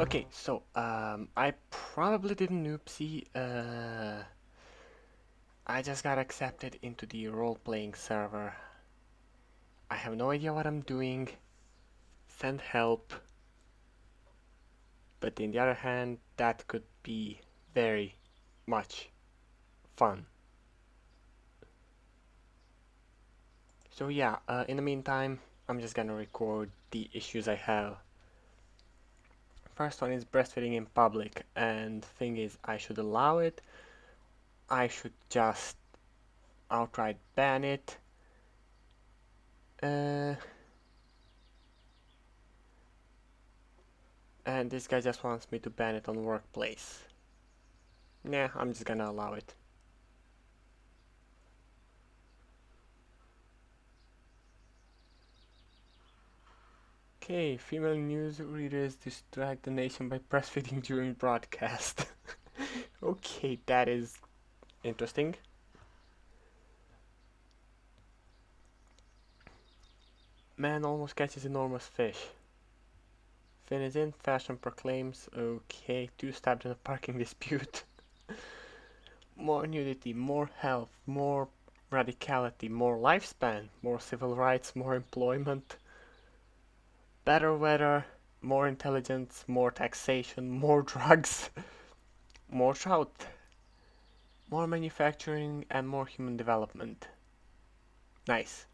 Okay, so I probably did an oopsie. I just got accepted into the role-playing server. I have no idea what I'm doing. Send help. But in the other hand, that could be very much fun. So yeah, in the meantime, I'm just gonna record the issues I have. First one is breastfeeding in public, and thing is, I should allow it. I should just outright ban it. Uh, and this guy just wants me to ban it on workplace. Nah, I'm just gonna allow it. Okay, female news readers distract the nation by breastfeeding during broadcast. Okay, that is interesting. Man almost catches enormous fish. Fin is in, fashion proclaims. Okay, two stabbed in a parking dispute. More nudity, more health, more radicality, more lifespan, more civil rights, more employment, better weather, more intelligence, more taxation, more drugs, more trout, more manufacturing, and more human development. Nice.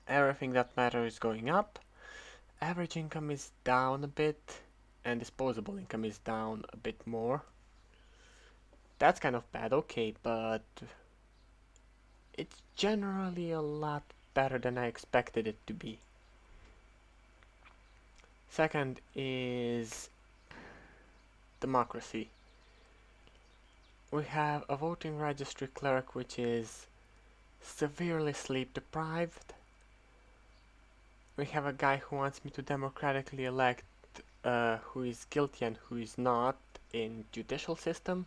Everything that matters is going up. Average income is down a bit, and disposable income is down a bit more. That's kind of bad, okay, but it's generally a lot better than I expected it to be. Second is democracy. We have a voting registry clerk which is severely sleep deprived. We have a guy who wants me to democratically elect who is guilty and who is not in judicial system.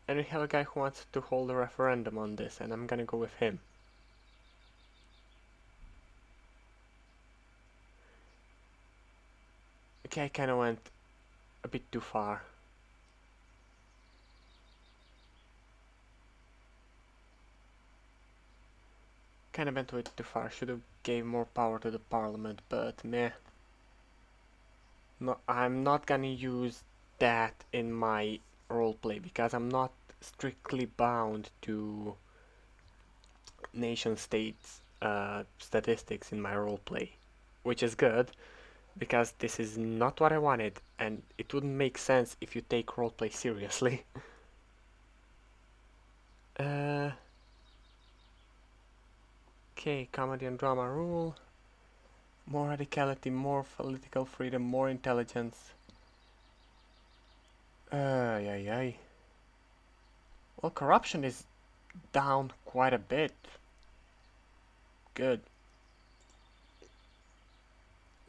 And we have a guy who wants to hold a referendum on this, and I'm gonna go with him. Okay, I kinda went a bit too far. Kinda went a bit too far. Should've gave more power to the parliament, but meh. No, I'm not gonna use that in my roleplay because I'm not strictly bound to nation-states statistics in my roleplay, which is good because this is not what I wanted, and it wouldn't make sense if you take roleplay seriously. uh, okay, comedy and drama rule. More radicality, more political freedom, more intelligence. Ay, ay. Well, corruption is down quite a bit. Good.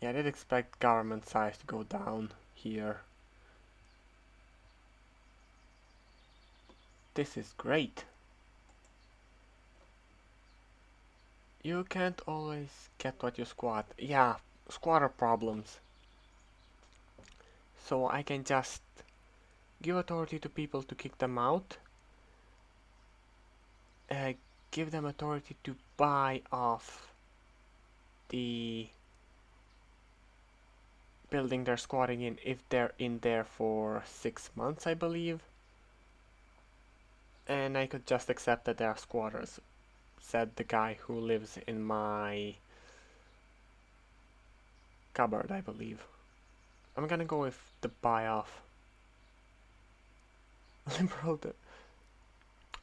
Yeah, I did expect government size to go down here. This is great. You can't always get what you squat. Yeah, squatter problems. So I can just give authority to people to kick them out. Give them authority to buy off the building they're squatting in if they're in there for 6 months, I believe. And I could just accept that they are squatters, said the guy who lives in my cupboard, I believe. I'm gonna go with the buy off.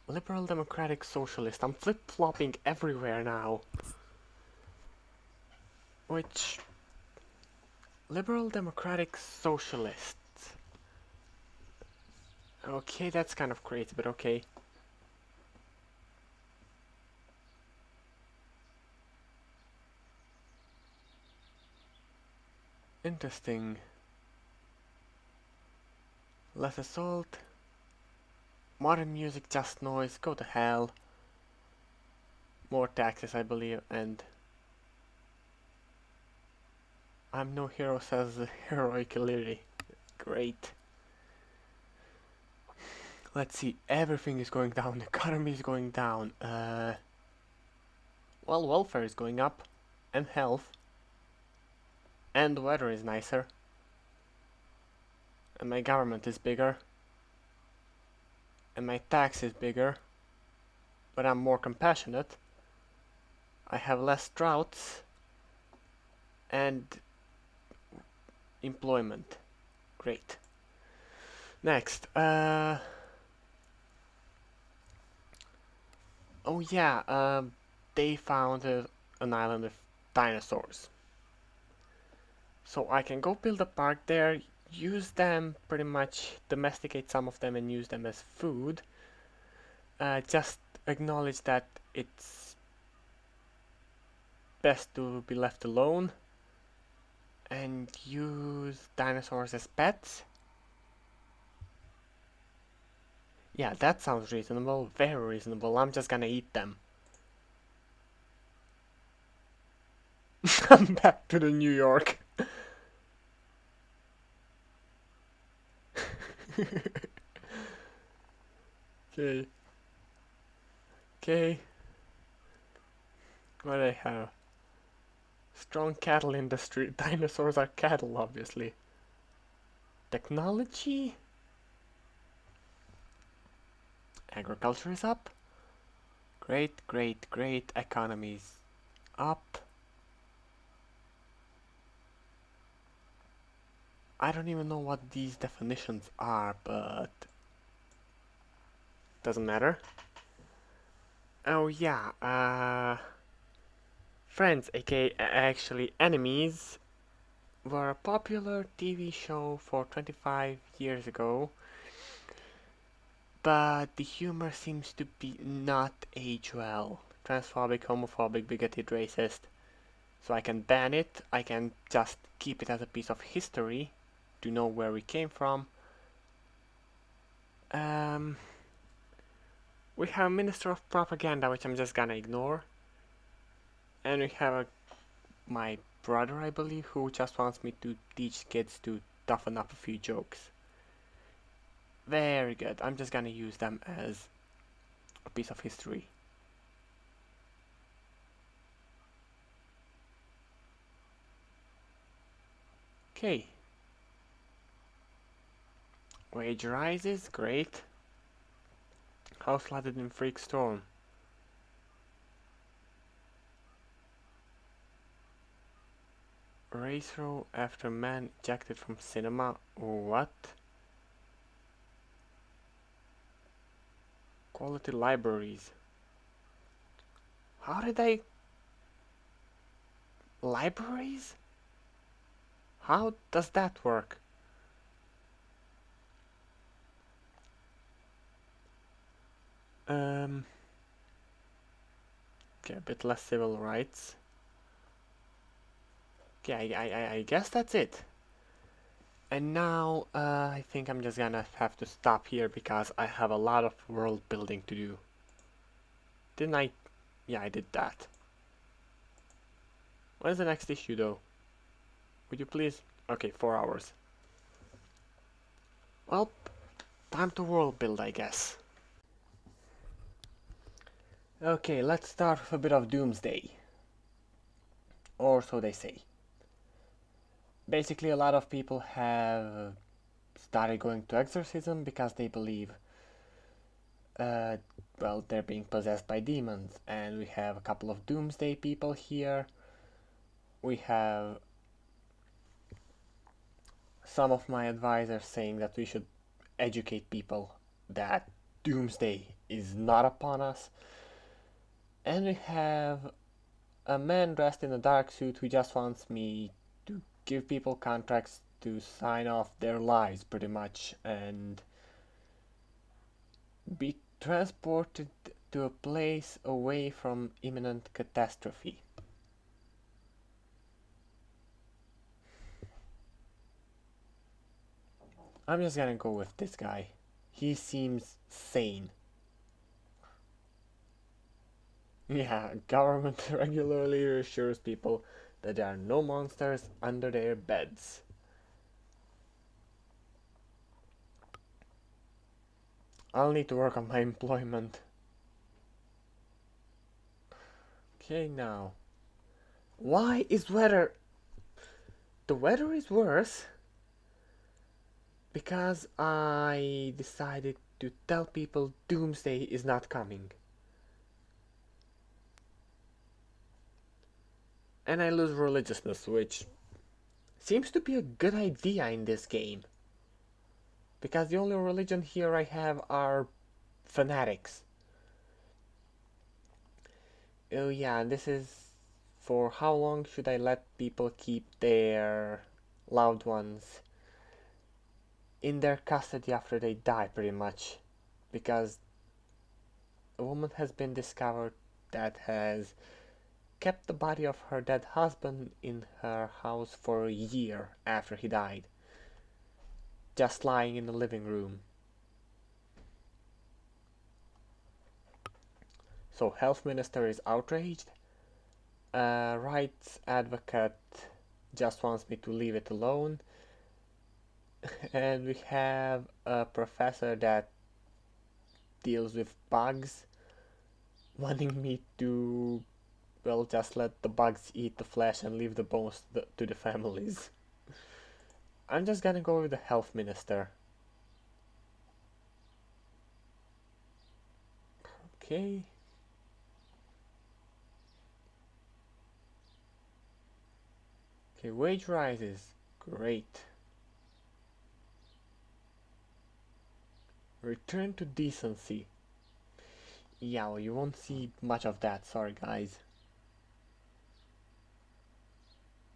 Liberal democratic socialist. I'm flip-flopping everywhere now. Which liberal democratic socialist. Okay, that's kind of crazy, but okay. Interesting. Less assault. Modern music, just noise, go to hell. More taxes, I believe, and I'm no hero, says the heroic lily. Great. Let's see, everything is going down, the economy is going down. Well, welfare is going up, and health, and the weather is nicer, and my government is bigger, and my tax is bigger, but I'm more compassionate. I have less droughts, and employment. Great. Next, oh yeah, they found an island with dinosaurs. So I can go build a park there, use them, pretty much domesticate some of them and use them as food. Just acknowledge that it's best to be left alone and use dinosaurs as pets. Yeah, that sounds reasonable, very reasonable. I'm just gonna eat them. I'm back to the New York. Okay. Okay. What do I have? Strong cattle industry. Dinosaurs are cattle, obviously. Technology? Agriculture is up. Great, great, great. Economies up. I don't even know what these definitions are, but doesn't matter. Oh yeah, Friends, aka actually Enemies, were a popular TV show for 25 years ago, but the humor seems to be not age well. Transphobic, homophobic, bigoted, racist. So I can ban it, I can just keep it as a piece of history to know where we came from. We have a Minister of Propaganda, which I'm just gonna ignore. And we have my brother, I believe, who just wants me to teach kids to toughen up a few jokes. Very good. I'm just gonna use them as a piece of history. Okay. Wage rises, great. House flooded in freak storm. Race row after man ejected from cinema. What? Quality libraries. How did I... Libraries? How does that work? Okay, a bit less civil rights. Okay, I guess that's it. And now, I think I'm just gonna have to stop here because I have a lot of world building to do. Didn't I? Yeah, I did that. When's the next issue though? Would you please? Okay, 4 hours. Well, time to world build, I guess. Okay, let's start with a bit of doomsday. Or so they say. Basically, a lot of people have started going to exorcism because they believe, well, they're being possessed by demons. And we have a couple of doomsday people here. We have some of my advisors saying that we should educate people that doomsday is not upon us. And we have a man dressed in a dark suit who just wants me to give people contracts to sign off their lives, pretty much, and be transported to a place away from imminent catastrophe. I'm just gonna go with this guy. He seems sane. Yeah, government regularly reassures people that there are no monsters under their beds. I'll need to work on my employment. Okay, now. Why is weather... The weather is worse because I decided to tell people doomsday is not coming. And I lose religiousness, which seems to be a good idea in this game. Because the only religion here I have are fanatics. Oh yeah, and this is for how long should I let people keep their loved ones in their custody after they die, pretty much. Because a woman has been discovered that has kept the body of her dead husband in her house for a year after he died, just lying in the living room. So health minister is outraged. Rights advocate just wants me to leave it alone. And we have a professor that deals with bugs wanting me to, well, just let the bugs eat the flesh and leave the bones to the families. I'm just gonna go with the health minister. Okay. Okay, wage rises. Great. Return to decency. Yeah, well, you won't see much of that, sorry guys.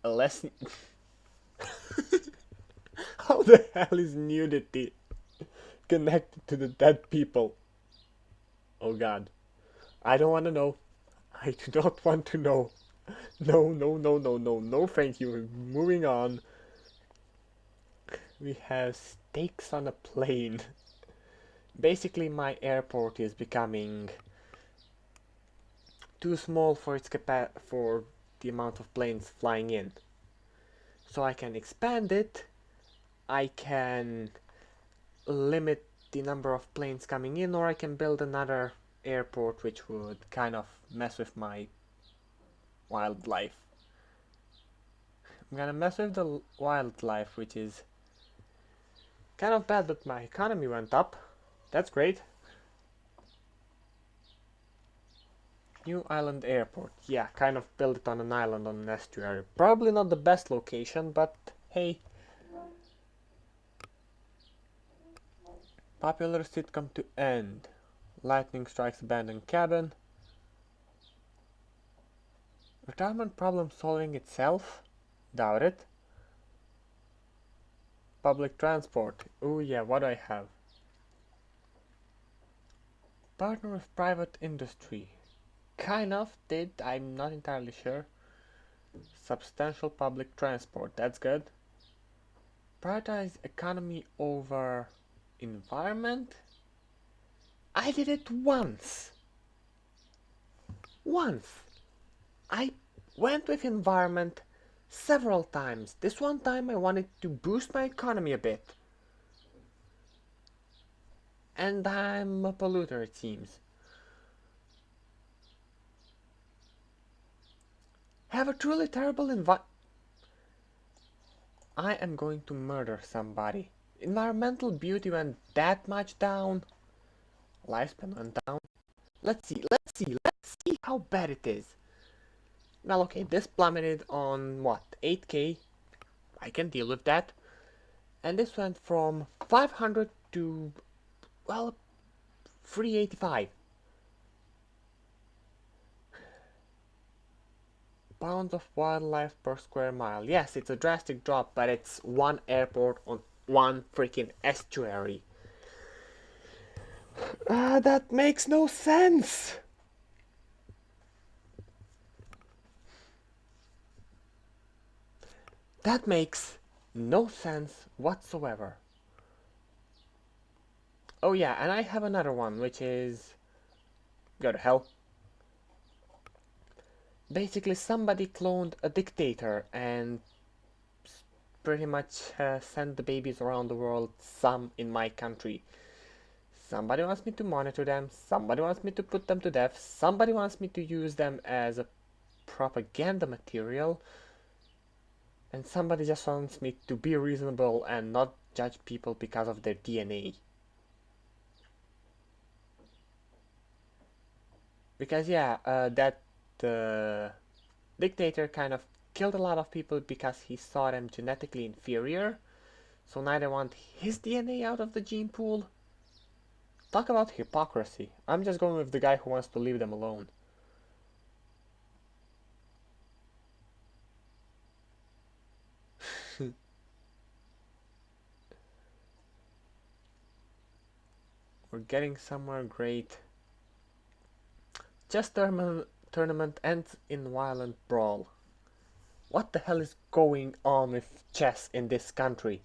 A lesson. How the hell is nudity connected to the dead people? Oh god. I don't want to know. I do not want to know. No, no, no, no, no, no, thank you. Moving on. We have steaks on a plane. Basically, my airport is becoming too small for for the amount of planes flying in. So I can expand it. I can limit the number of planes coming in, or I can build another airport, which would kind of mess with my wildlife. I'm gonna mess with the wildlife, which is kind of bad, but my economy went up. That's great. New island airport. Yeah, kind of build it on an island on an estuary. Probably not the best location, but hey. Popular sitcom to end. Lightning strikes abandoned cabin. Retirement problem solving itself? Doubt it. Public transport. Oh yeah, what do I have? Partner with private industry. Kind of did, I'm not entirely sure. Substantial public transport, that's good. Prioritize economy over environment? I did it once! Once! I went with environment several times. This one time I wanted to boost my economy a bit. And I'm a polluter, it seems. Have a truly terrible I am going to murder somebody. Environmental beauty went that much down. Lifespan went down. Let's see how bad it is. Well, okay, this plummeted on what, 8k? I can deal with that. And this went from 500 to, well, 385. Pounds of wildlife per square mile. Yes, it's a drastic drop, but it's one airport on one freaking estuary. That makes no sense! That makes no sense whatsoever. Oh yeah, and I have another one, which is... go to hell. Basically, somebody cloned a dictator and pretty much sent the babies around the world, some in my country. Somebody wants me to monitor them, somebody wants me to put them to death, somebody wants me to use them as a propaganda material, and somebody just wants me to be reasonable and not judge people because of their DNA. Because yeah, that uh, dictator kind of killed a lot of people because he saw them genetically inferior, so now they want his DNA out of the gene pool. Talk about hypocrisy. I'm just going with the guy who wants to leave them alone. We're getting somewhere great. Chess tournament ends in violent brawl. What the hell is going on with chess in this country?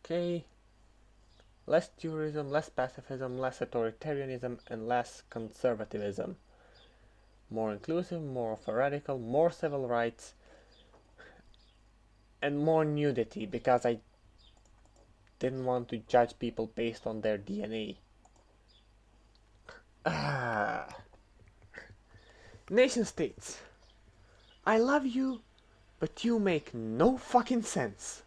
Okay, less tourism, less pacifism, less authoritarianism, and less conservatism. More inclusive, more of a radical, more civil rights, and more nudity because I didn't want to judge people based on their DNA. Ah, nation states. I love you, but you make no fucking sense.